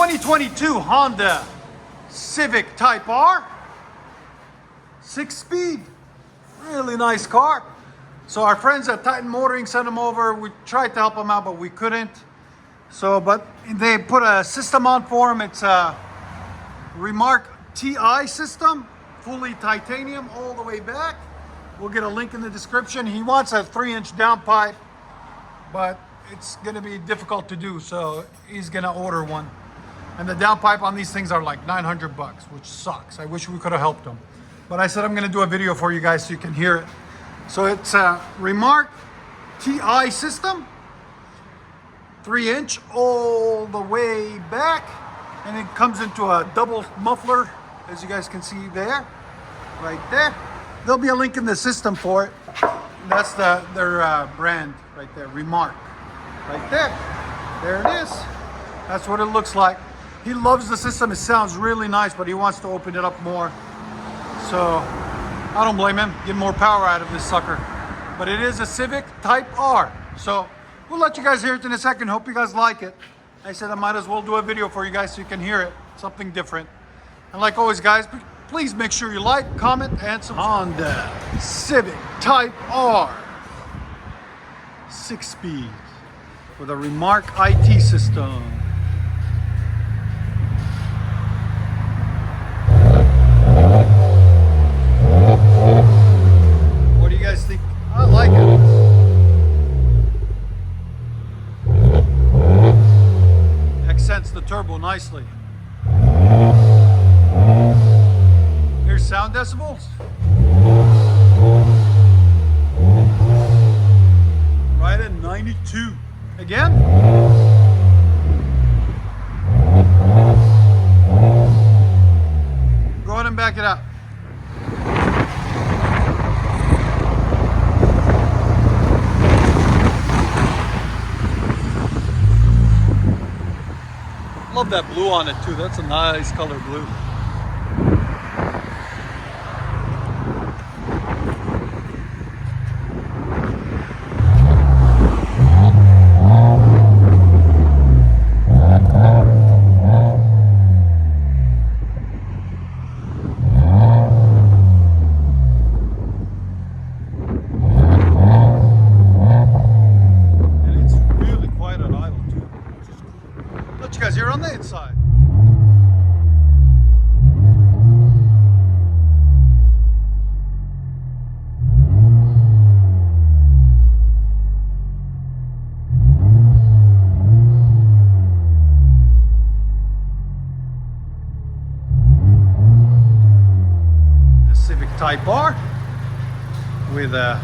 2022 Honda Civic Type R, 6-speed, really nice car. So our friends at Titan Motoring sent them over. We tried to help them out, but we couldn't. So, but they put a system on for him. It's a Remark TI system, fully titanium all the way back. We'll get a link in the description. He wants a 3-inch downpipe, but it's gonna be difficult to do, so he's gonna order one. And the downpipe on these things are like 900 bucks, which sucks. I wish we could have helped him. But I said I'm gonna do a video for you guys so you can hear it. So it's a Remark TI system, 3-inch all the way back, and it comes into a double muffler, as you guys can see there, right there. There'll be a link in the system for it. That's their brand right there, Remark, right there. There it is. That's what it looks like. He loves the system. It sounds really nice, but he wants to open it up more. So I don't blame him. Get more power out of this sucker. But it is a Civic Type R. So we'll let you guys hear it in a second. Hope you guys like it. I said I might as well do a video for you guys so you can hear it. Something different. And like always, guys, please make sure you like, comment, and subscribe. Honda Civic Type R, 6-speed with a Remark IT system. What do you guys think? I like it. Accents the turbo nicely. Here's sound decibels. Right at 92. Again. Go ahead and back it up. Love that blue on it too. That's a nice color blue. You guys hear on the inside. The Civic Type R with a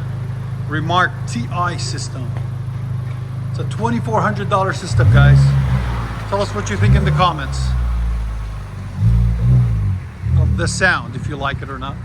Remark TI system. It's a $2,400 system, guys. Tell us what you think in the comments of the sound, if you like it or not.